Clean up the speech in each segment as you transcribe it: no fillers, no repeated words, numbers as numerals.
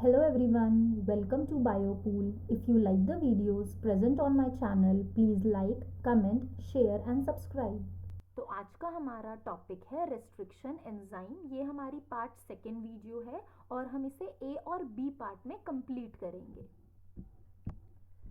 Hello everyone, welcome to Biopool. If you like the videos present on my channel, please like, comment, share and subscribe. तो आज का हमारा topic है restriction enzyme. ये हमारी part second video है और हम इसे ए और बी पार्ट में कंप्लीट करेंगे।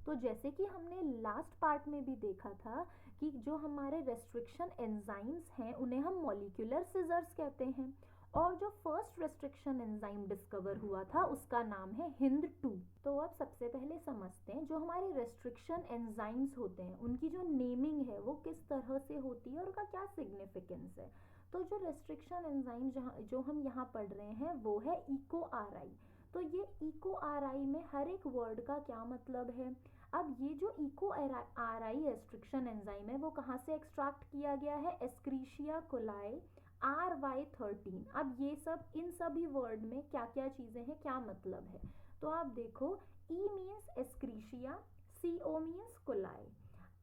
तो जैसे कि हमने लास्ट पार्ट में भी देखा था कि जो हमारे रेस्ट्रिक्शन एंजाइम्स हैं उन्हें हम मॉलिक्यूलर सिजर्स कहते हैं और जो फर्स्ट रेस्ट्रिक्शन एंजाइम डिस्कवर हुआ था उसका नाम है हिंद 2। तो अब सबसे पहले समझते हैं जो हमारे रेस्ट्रिक्शन एंजाइम्स होते हैं उनकी जो नेमिंग है वो किस तरह से होती है और उनका क्या सिग्निफिकेंस है। तो जो रेस्ट्रिक्शन एंजाइम जो हम यहाँ पढ़ रहे हैं वो है इको आर आई। तो ये इको आर आई में हर एक वर्ड का क्या मतलब है। अब ये जो Eco R I restriction enzyme है वो कहाँ से एक्सट्रैक्ट किया गया है, एस्क्रीशिया कोलाई RY13। अब ये सब इन सभी वर्ड में क्या क्या चीज़ें हैं, क्या मतलब है। तो आप देखो E means Escherichia, CO means coli,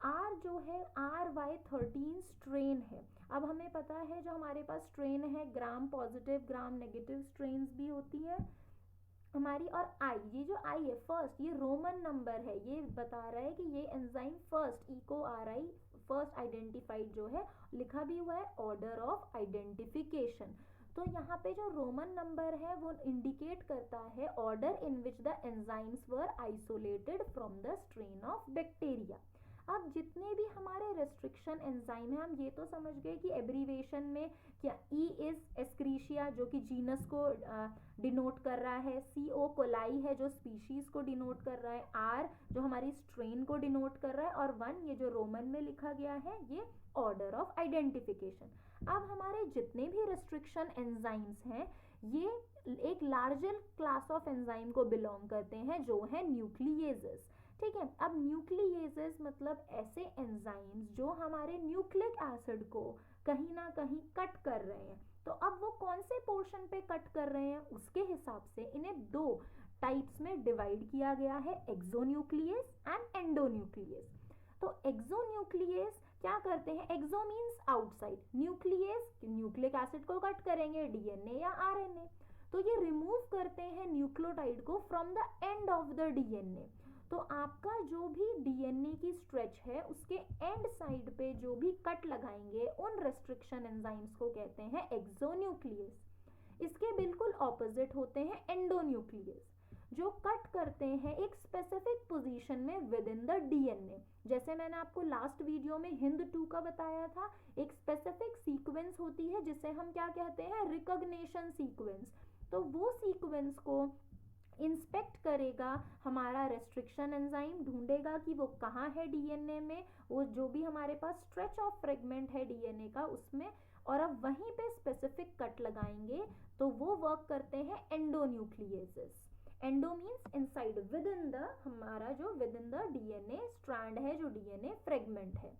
R जो है RY13 स्ट्रेन है। अब हमें पता है जो हमारे पास स्ट्रेन है gram positive gram negative strains भी होती है हमारी। और आई, ये जो आई है फर्स्ट, ये रोमन नंबर है, ये बता रहा है कि ये enzyme first Eco R I first identified जो है, लिखा भी हुआ है ऑर्डर ऑफ आइडेंटिफिकेशन। तो यहाँ पे जो रोमन नंबर है वो इंडिकेट करता है order in which the enzymes were isolated from the strain of bacteria. अब जितने भी हमारे रेस्ट्रिक्शन एंजाइम हैं हम ये तो समझ गए कि एब्रीवेशन में क्या ई इज एस्क्रीशिया जो कि जीनस को डिनोट कर रहा है, CO कोलाई है जो स्पीशीज को डिनोट कर रहा है, R जो हमारी स्ट्रेन को डिनोट कर रहा है और 1 ये जो रोमन में लिखा गया है ये ऑर्डर ऑफ आइडेंटिफिकेशन। अब हमारे जितने भी रेस्ट्रिक्शन एंजाइम्स हैं ये एक लार्जर क्लास ऑफ एंजाइम को बिलोंग करते हैं जो है न्यूक्लिएजेस। ठीक है, अब न्यूक्लिएजेस मतलब ऐसे एंजाइम्स जो हमारे न्यूक्लिक एसिड को कहीं ना कहीं कट कर रहे हैं। तो अब वो कौन से पोर्शन पे कट कर रहे हैं उसके हिसाब से इन्हें दो टाइप्स में डिवाइड किया गया है, एक्सोन्यूक्लियस एंड एंडोन्यूक्लियस। तो एक्सोन्यूक्लियस क्या करते हैं, exo means outside, nuclease nucleic acid को कट करेंगे डीएनए या आरएनए। तो ये रिमूव करते हैं न्यूक्लियोटाइड को from the end of the DNA. तो आपका जो भी डीएनए की स्ट्रेच है उसके एंड साइड पे जो भी कट लगाएंगे उन रेस्ट्रिक्शन एंजाइम्स को कहते हैं एक्सोन्यूक्लियस। इसके बिल्कुल ऑपोजिट होते हैं एंडोन्यूक्लियस जो कट करते हैं एक स्पेसिफिक पोजीशन में विद इन द डीएनए। जैसे मैंने आपको लास्ट वीडियो में हिंद 2 का बताया था, एक स्पेसिफिक सीक्वेंस होती है जिसे हम क्या कहते हैं, रिकॉग्निशन सीक्वेंस। तो वो सीक्वेंस को इंस्पेक्ट करेगा हमारा रेस्ट्रिक्शन एंजाइम, ढूंढेगा कि वो कहाँ है डीएनए में, वो जो भी हमारे पास स्ट्रेच ऑफ फ्रेगमेंट है डीएनए का उसमें, और अब वहीं पे स्पेसिफिक कट लगाएंगे तो वो वर्क करते हैं endonucleases. Endo means inside, within the, हमारा जो within the DNA strand है, जो डीएनए फ्रेगमेंट है।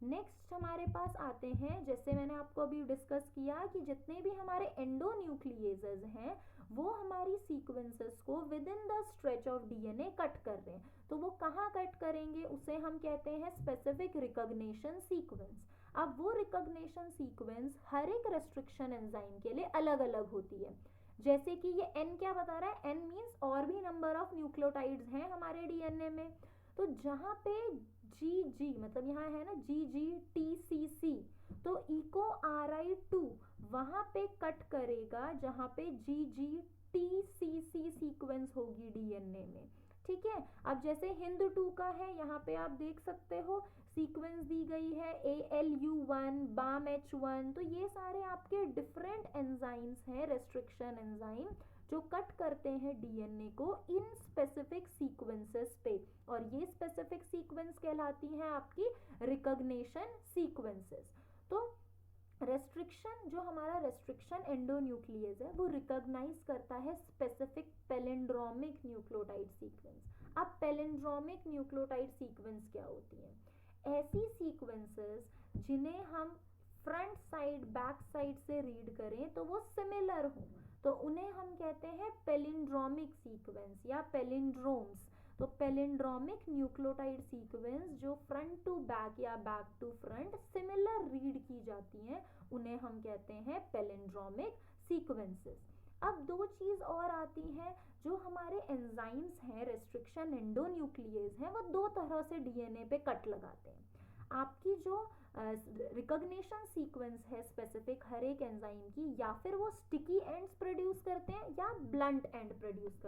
नेक्स्ट हमारे पास आते हैं, जैसे मैंने आपको अभी डिस्कस किया कि जितने भी हमारे एंडोन्यूक्लिएजेस हैं वो हमारी सीक्वेंसेस को with in the stretch of DNA cut कर रहे हैं। तो वो कहाँ कट करेंगे उसे हम कहते हैं स्पेसिफिक रिकॉग्निशन सीक्वेंस। अब वो रिकॉग्निशन सीक्वेंस हर एक रेस्ट्रिक्शन एंजाइम के लिए अलग अलग होती है। जैसे कि ये N क्या बता रहा है, N मीन्स और भी नंबर ऑफ न्यूक्लियोटाइड्स हैं हमारे डीएनए में। तो जहाँ पे GG मतलब यहाँ है ना GGTCC, तो इको RI2 वहाँ पे कट करेगा जहाँ पे GGTCC सीक्वेंस होगी डीएनए में। ठीक है, अब जैसे हिंद 2 का है, यहाँ पे आप देख सकते हो सीक्वेंस दी गई है ALU1 BAMH1। तो ये सारे आपके डिफरेंट एंजाइम्स हैं, रेस्ट्रिक्शन एंजाइम जो कट करते हैं डीएनए को इन स्पेसिफिक सीक्वेंसेस पे, और ये स्पेसिफिक सीक्वेंस कहलाती हैं आपकी रिकॉग्निशन सीक्वेंसेस। तो रेस्ट्रिक्शन, जो हमारा रेस्ट्रिक्शन एंडोन्यूक्लियस है वो रिकॉग्नाइज करता है स्पेसिफिक पैलिंड्रोमिक न्यूक्लियोटाइड सीक्वेंस। अब पैलिंड्रोमिक न्यूक्लियोटाइड सीक्वेंस क्या होती है, ऐसी सीक्वेंसेस जिन्हें हम फ्रंट साइड बैक साइड से रीड करें तो वो सिमिलर हो, तो उन्हें हम कहते हैं पैलिंड्रोमिक सीक्वेंस या पैलिंड्रोम्स। तो पैलिंड्रोमिक न्यूक्लियोटाइड सीक्वेंस जो फ्रंट टू बैक या back to front similar read की जाती हैं उन्हें हम कहते हैं पैलिंड्रोमिक सीक्वेंसेस। अब दो चीज़ और आती हैं जो हमारे एंजाइम्स हैं रेस्ट्रिक्शन एंडोन्यूक्लियेज हैं वो दो तरह से डीएनए पे कट लगाते हैं। आपकी जो रिकॉग्निशन सीक्वेंस है स्पेसिफिक हर एक एंजाइम की, या फिर वो स्टिकी एंड्स प्रोड्यूस करते हैं या ब्लंट एंड प्रोड्यूस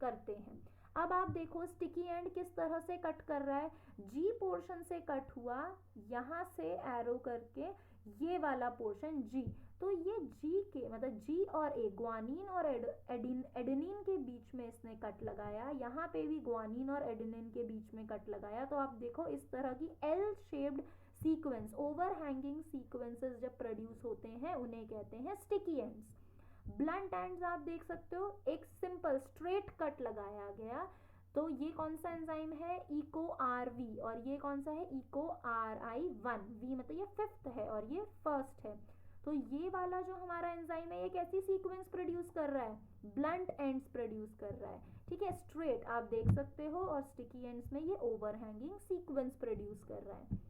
करते हैं। अब आप देखो स्टिकी एंड किस तरह से कट कर रहा है, जी पोर्शन से कट हुआ, यहाँ से एरो करके ये वाला पोर्शन जी, तो ये जी के मतलब जी और ए, ग्वानिन और एडेनिन के बीच में इसने कट लगाया, यहाँ पे भी ग्वानिन और एडेनिन के बीच में कट लगाया। तो आप देखो इस तरह की L shaped sequence, overhanging sequences जब प्रोड्यूस होते हैं उन्हें कहते हैं स्टिकी एंड्स। ब्लंट एंड्स आप देख सकते हो, एक सिंपल स्ट्रेट कट लगाया गया, तो ये कौन सा एंजाइम है, इको आर वी, और ये कौन सा है, Eco R I one, V मतलब ये फिफ्थ है और ये फर्स्ट है। तो ये वाला जो हमारा एंजाइम है ये कैसी सीक्वेंस प्रोड्यूस कर रहा है, ब्लंट एंड्स प्रोड्यूस कर रहा है, ठीक है, स्ट्रेट आप देख सकते हो, और स्टिकी एंड्स में ये ओवरहैंगिंग सीक्वेंस प्रोड्यूस कर रहा है।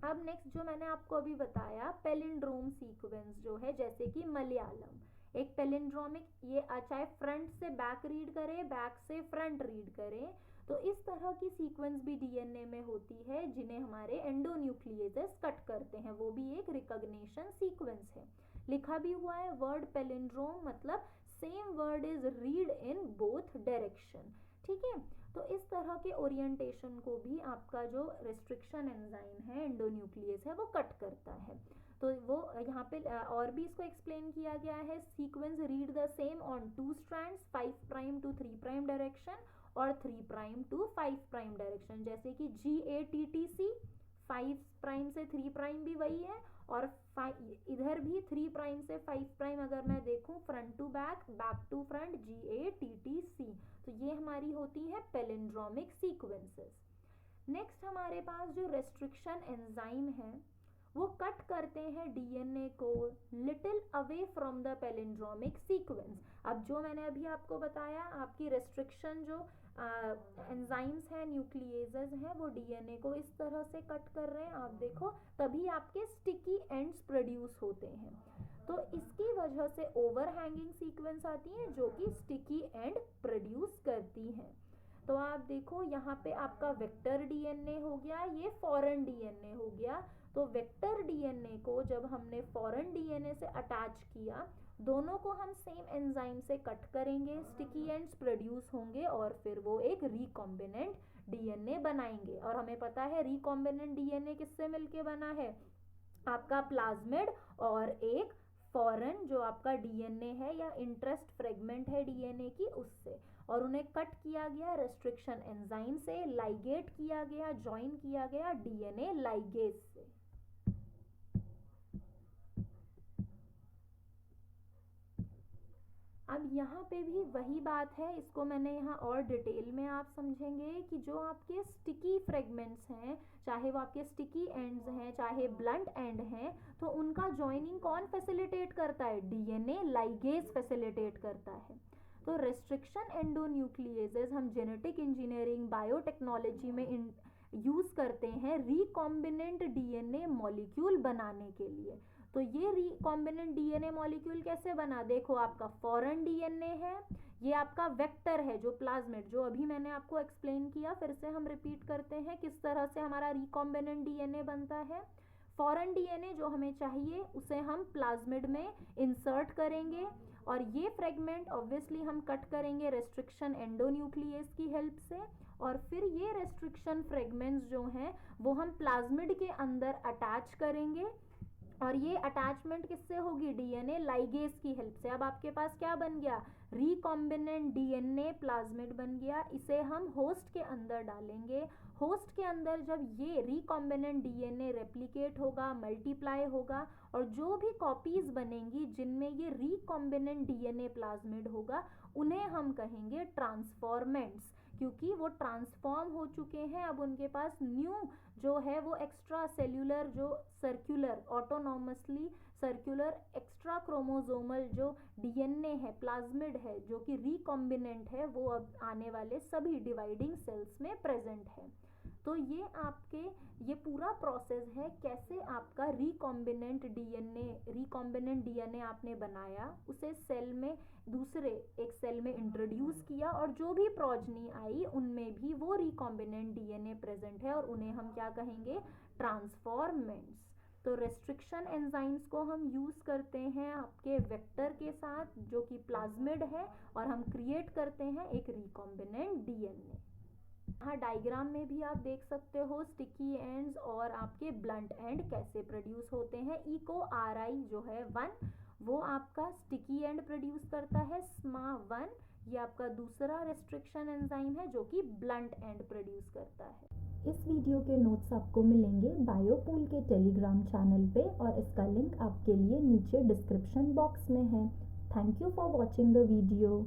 अब नेक्स्ट जो मैंने आपको अभी बताया पैलिंड्रोम सीक्वेंस जो है, जैसे कि मलयालम एक पैलिंड्रोमिक, ये चाहे फ्रंट से बैक रीड करे, बैक से फ्रंट रीड करे, तो इस तरह की सीक्वेंस भी डीएनए में होती है जिन्हें हमारे एंडोन्यूक्लियेजेस कट करते हैं, वो भी एक रिकॉग्निशन सीक्वेंस है। लिखा भी हुआ है वर्ड पैलिंड्रोम मतलब same word is read in both direction, ठीक है। तो इस तरह के ओरिएंटेशन को भी आपका जो रेस्ट्रिक्शन एंजाइम है एंडोन्यूक्लियस है वो कट करता है। तो वो यहाँ पे और भी इसको एक्सप्लेन किया गया है, sequence read the same on two strands 5 prime to 3 prime direction और 3 प्राइम टू 5 प्राइम डायरेक्शन, जैसे कि GATTC 5 प्राइम से 3 प्राइम भी वही है, और इधर भी 3 प्राइम से 5 प्राइम अगर मैं देखूं front to back, back to front, GATTC, तो ये हमारी होती है पैलिंड्रोमिक सीक्वेंसेस। नेक्स्ट हमारे पास जो रेस्ट्रिक्शन एंजाइम है वो कट करते हैं डीएनए को little away from the palindromic sequence. अब जो मैंने अभी आपको बताया, आपकी रेस्ट्रिक्शन जो एंजाइम्स हैं, न्यूक्लियेजेस हैं, वो डीएनए को इस तरह से कट कर रहे हैं, आप देखो, तभी आपके स्टिकी एंड्स प्रोड्यूस होते हैं। तो इसकी वजह से ओवरहैंगिंग सीक्वेंस आती है जो कि स्टिकी एंड प्रोड्यूस करती हैं। तो आप देखो यहाँ पे आपका वेक्टर डीएनए हो गया, ये फॉरेन डीएनए हो गया। तो वेक्टर डीएनए को जब हमने फॉरेन डीएनए से अटैच किया, दोनों को हम सेम एंजाइम से कट करेंगे, स्टिकी एंड्स प्रोड्यूस होंगे और फिर वो एक रिकॉम्बिनेंट डीएनए बनाएंगे। और हमें पता है रिकॉम्बिनेंट डीएनए किससे मिलके बना है, आपका प्लाज्मिड और एक फॉरेन जो आपका डीएनए है या इंटरेस्ट फ्रेगमेंट है डीएनए की, उससे, और उन्हें कट किया गया रेस्ट्रिक्शन एंजाइम से, लाइगेट किया गया, ज्वाइन किया गया डीएनए लाइगेज से। अब यहाँ पे भी वही बात है, इसको मैंने यहाँ और डिटेल में आप समझेंगे कि जो आपके स्टिकी फ्रेगमेंट्स हैं, चाहे वो आपके स्टिकी एंड्स हैं चाहे ब्लंट एंड हैं, तो उनका ज्वाइनिंग कौन फैसिलिटेट करता है, डीएनए लाइगेज फैसिलिटेट करता है। तो रेस्ट्रिक्शन एंडोन्यूक्लियेजेस हम जेनेटिक इंजीनियरिंग बायोटेक्नोलॉजी में यूज करते हैं रिकॉम्बिनेंट डीएनए मॉलिक्यूल बनाने के लिए। तो ये रिकॉम्बिनेंट डीएनए मॉलिक्यूल कैसे बना, देखो आपका फॉरेन डीएनए है, ये आपका वेक्टर है जो प्लाज्मिड, जो अभी मैंने आपको एक्सप्लेन किया, फिर से हम रिपीट करते हैं किस तरह से हमारा रिकॉम्बिनेंट डीएनए बनता है। फॉरेन डीएनए जो हमें चाहिए उसे हम प्लाज्मिड में इंसर्ट करेंगे, और ये फ्रेगमेंट ऑब्वियसली हम कट करेंगे रेस्ट्रिक्शन एंडोन्यूक्लियस की हेल्प से, और फिर ये रेस्ट्रिक्शन फ्रेगमेंट्स जो हैं वो हम प्लाज्मिड के अंदर अटैच करेंगे, और ये अटैचमेंट किससे होगी, डीएनए लाइगेज की हेल्प से। अब आपके पास क्या बन गया, रिकॉम्बिनेंट डीएनए प्लाज्मिड बन गया। इसे हम होस्ट के अंदर डालेंगे, होस्ट के अंदर जब ये रिकॉम्बिनेंट डीएनए रेप्लिकेट होगा, मल्टीप्लाई होगा, और जो भी कॉपीज बनेंगी जिनमें ये रिकॉम्बिनेंट डीएनए प्लाज्मिड होगा, उन्हें हम कहेंगे ट्रांसफॉर्मेंट्स, क्योंकि वो ट्रांसफॉर्म हो चुके हैं। अब उनके पास न्यू जो है वो एक्स्ट्रा सेल्यूलर जो circular autonomously circular extra chromosomal जो डीएनए है, प्लाज्मिड है, जो कि रिकॉम्बिनेंट है, वो अब आने वाले सभी डिवाइडिंग सेल्स में प्रेजेंट है। तो ये पूरा प्रोसेस है कैसे आपका रिकॉम्बिनेंट डीएनए आपने बनाया, उसे सेल में दूसरे एक सेल में इंट्रोड्यूस किया और जो भी प्रोजनी आई उनमें भी वो रिकॉम्बिनेंट डीएनए प्रेजेंट है और उन्हें हम क्या कहेंगे, ट्रांसफॉर्मेंट्स। तो रेस्ट्रिक्शन एंजाइम्स को हम यूज़ करते हैं आपके वेक्टर के साथ जो कि प्लाज्मिड है और हम क्रिएट करते हैं एक रिकॉम्बिनेंट डीएनए। हाँ, डायग्राम में भी आप देख सकते हो स्टिकी एंड्स और आपके ब्लंट एंड कैसे प्रोड्यूस होते हैं। इको RI जो है 1 वो आपका स्टिकी एंड प्रोड्यूस करता है, SMA1 ये आपका दूसरा रेस्ट्रिक्शन एंजाइम है जो कि ब्लंट एंड प्रोड्यूस करता है। इस वीडियो के नोट्स आपको मिलेंगे बायोपूल के टेलीग्राम चैनल पे और इसका लिंक आपके लिए नीचे डिस्क्रिप्शन बॉक्स में है। Thank you for watching the video.